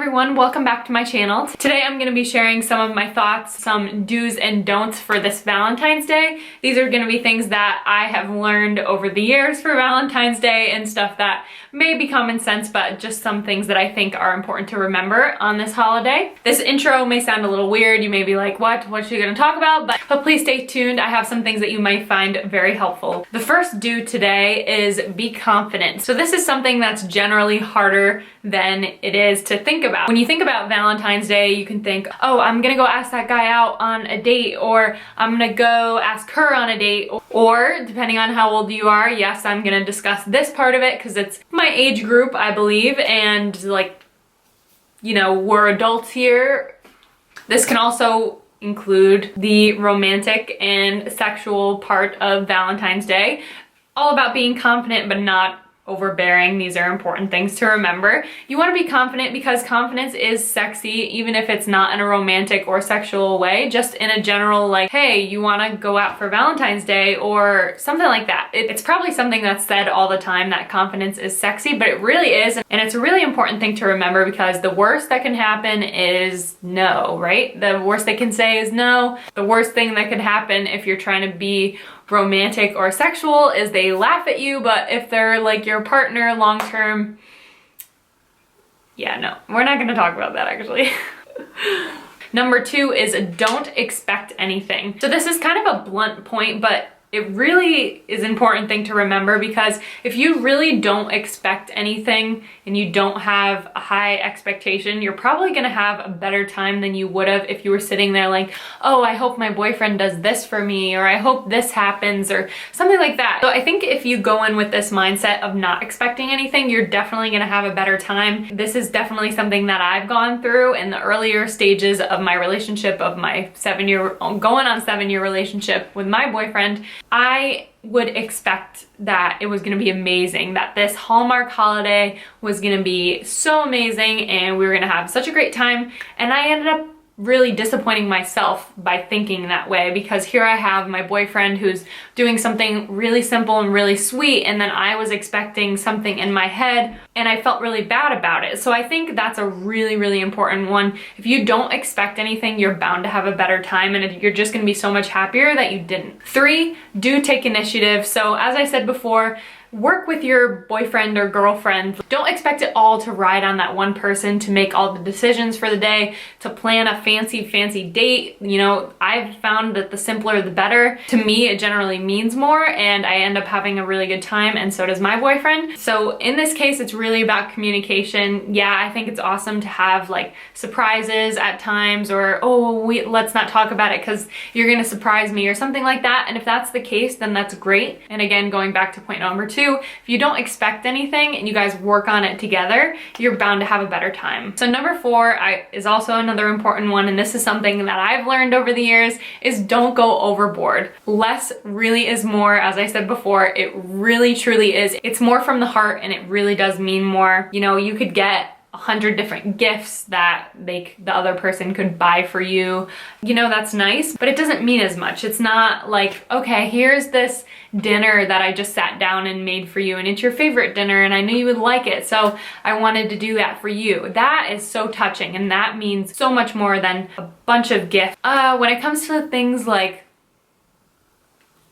everyone, welcome back to my channel. Today I'm going to be sharing some of my thoughts, some do's and don'ts for this Valentine's Day. These are going to be things that I have learned over the years for Valentine's Day and stuff that may be common sense, but just some things that I think are important to remember on this holiday. This intro may sound a little weird. You may be like, what's she going to talk about? But please stay tuned. I have some things that you might find very helpful. The first do today is be confident. So this is something that's generally harder than it is to think about. When you think about Valentine's Day, you can think, oh, I'm gonna go ask that guy out on a date, or I'm gonna go ask her on a date, or depending on how old you are, yes, I'm gonna discuss this part of it because it's my age group, I believe, and like, you know, we're adults here. This can also include the romantic and sexual part of Valentine's Day. All about being confident but not overbearing. These are important things to remember. You want to be confident because confidence is sexy, even if it's not in a romantic or sexual way, just in a general like, hey, you want to go out for Valentine's Day or something like that. It's probably something that's said all the time, that confidence is sexy, but it really is. And it's a really important thing to remember because the worst that can happen is no, right? The worst they can say is no. The worst thing that could happen if you're trying to be romantic or sexual is they laugh at you, but if they're like your partner long term, yeah, no, we're not gonna talk about that actually. Number two is don't expect anything. So this is kind of a blunt point, but it really is an important thing to remember because if you really don't expect anything and you don't have a high expectation, you're probably gonna have a better time than you would have if you were sitting there like, oh, I hope my boyfriend does this for me, or I hope this happens, or something like that. So I think if you go in with this mindset of not expecting anything, you're definitely gonna have a better time. This is definitely something that I've gone through in the earlier stages of my relationship, of my going on 7-year relationship with my boyfriend. I would expect that it was gonna be amazing, that this Hallmark holiday was gonna be so amazing and we were gonna have such a great time, and I ended up really disappointing myself by thinking that way because here I have my boyfriend who's doing something really simple and really sweet, and then I was expecting something in my head and I felt really bad about it. So I think that's a really, really important one. If you don't expect anything, you're bound to have a better time and you're just gonna be so much happier that you didn't. 3, do take initiative. So as I said before, work with your boyfriend or girlfriend. Don't expect it all to ride on that one person, to make all the decisions for the day, to plan a fancy date. You know, I've found that the simpler the better. To me, it generally means more and I end up having a really good time, and so does my boyfriend. So in this case, it's really about communication. Yeah, I think it's awesome to have like surprises at times, or, oh, let's not talk about it because you're gonna surprise me or something like that. And if that's the case, then that's great. And again, going back to point number 2, if you don't expect anything and you guys work on it together, you're bound to have a better time. So number 4 is also another important one, and this is something that I've learned over the years, is don't go overboard. Less really is more. As I said before, it really truly is. It's more from the heart and it really does mean more. You know, you could get 100 different gifts that the other person could buy for you. You know, that's nice, but it doesn't mean as much. It's not like, okay, here's this dinner that I just sat down and made for you, and it's your favorite dinner and I knew you would like it, so I wanted to do that for you. That is so touching and that means so much more than a bunch of gifts. When it comes to things like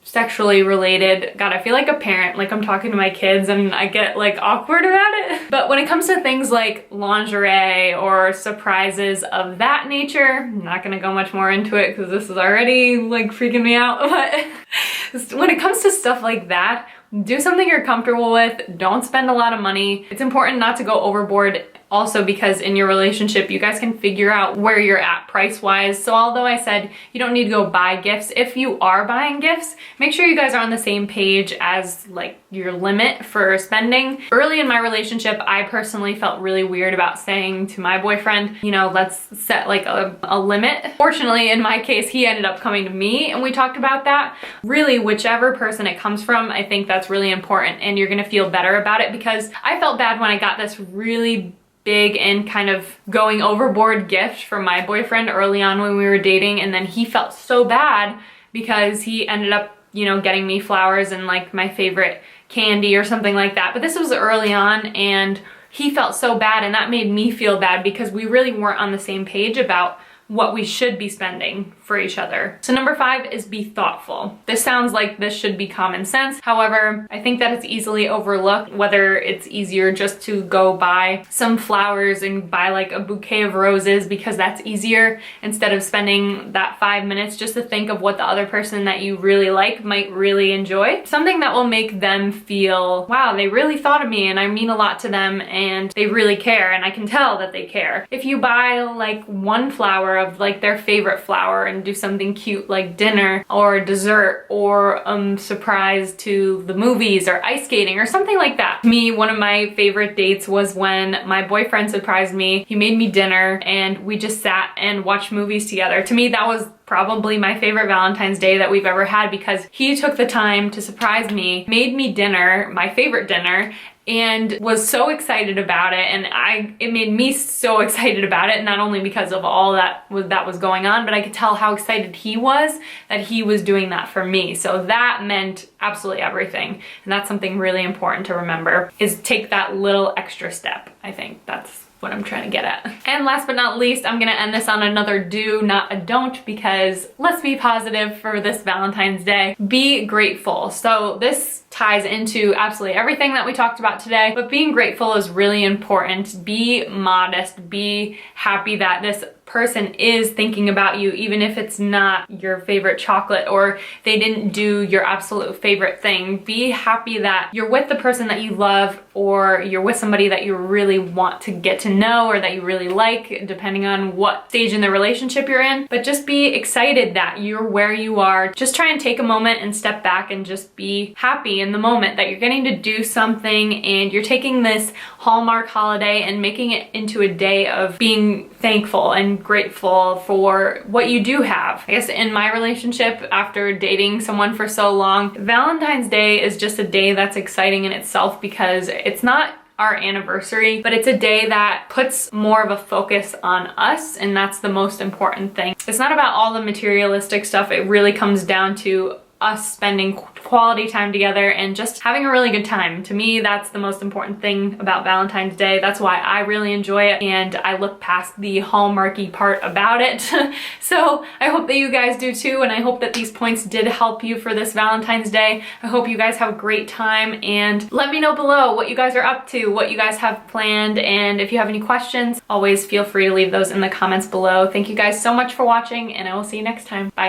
sexually related, God, I feel like a parent, like I'm talking to my kids and I get like awkward about it. But when it comes to things like lingerie or surprises of that nature, I'm not gonna go much more into it because this is already like freaking me out. But when it comes to stuff like that, do something you're comfortable with. Don't spend a lot of money. It's important not to go overboard also because in your relationship, you guys can figure out where you're at price-wise. So although I said you don't need to go buy gifts, if you are buying gifts, make sure you guys are on the same page as like your limit for spending. Early in my relationship, I personally felt really weird about saying to my boyfriend, you know, let's set like a limit. Fortunately, in my case, he ended up coming to me and we talked about that. Really, whichever person it comes from, I think that's really important and you're gonna feel better about it, because I felt bad when I got this really big and kind of going overboard gift from my boyfriend early on when we were dating, and then he felt so bad because he ended up, you know, getting me flowers and like my favorite candy or something like that. But this was early on and he felt so bad, and that made me feel bad because we really weren't on the same page about what we should be spending for each other. So number 5 is be thoughtful. This sounds like this should be common sense. However, I think that it's easily overlooked, whether it's easier just to go buy some flowers and buy like a bouquet of roses because that's easier, instead of spending that 5 minutes just to think of what the other person that you really like might really enjoy. Something that will make them feel, wow, they really thought of me and I mean a lot to them and they really care, and I can tell that they care. If you buy like one flower of like their favorite flower and do something cute like dinner or dessert or surprise to the movies or ice skating or something like that. Me, one of my favorite dates was when my boyfriend surprised me. He made me dinner and we just sat and watched movies together. To me, that was probably my favorite Valentine's Day that we've ever had, because he took the time to surprise me, made me dinner, my favorite dinner, and was so excited about it, and it made me so excited about it, not only because of all that was going on, but I could tell how excited he was that he was doing that for me. So that meant absolutely everything, and that's something really important to remember, is take that little extra step. I think that's what I'm trying to get at. And last but not least, I'm gonna end this on another do, not a don't, because let's be positive for this Valentine's Day. Be grateful. So this ties into absolutely everything that we talked about today, but being grateful is really important. Be modest, be happy that this person is thinking about you, even if it's not your favorite chocolate or they didn't do your absolute favorite thing. Be happy that you're with the person that you love, or you're with somebody that you really want to get to know or that you really like, depending on what stage in the relationship you're in. But just be excited that you're where you are. Just try and take a moment and step back and just be happy in the moment that you're getting to do something, and you're taking this Hallmark holiday and making it into a day of being thankful and grateful for what you do have. I guess in my relationship, after dating someone for so long, Valentine's Day is just a day that's exciting in itself, because it's not our anniversary, but it's a day that puts more of a focus on us, and that's the most important thing. It's not about all the materialistic stuff. It really comes down to us spending quality time together and just having a really good time. To me, that's the most important thing about Valentine's Day. That's why I really enjoy it, and I look past the Hallmarky part about it. So I hope that you guys do too, and I hope that these points did help you for this Valentine's Day. I hope you guys have a great time, and let me know below what you guys are up to, what you guys have planned, and if you have any questions, always feel free to leave those in the comments below. Thank you guys so much for watching, and I will see you next time. Bye.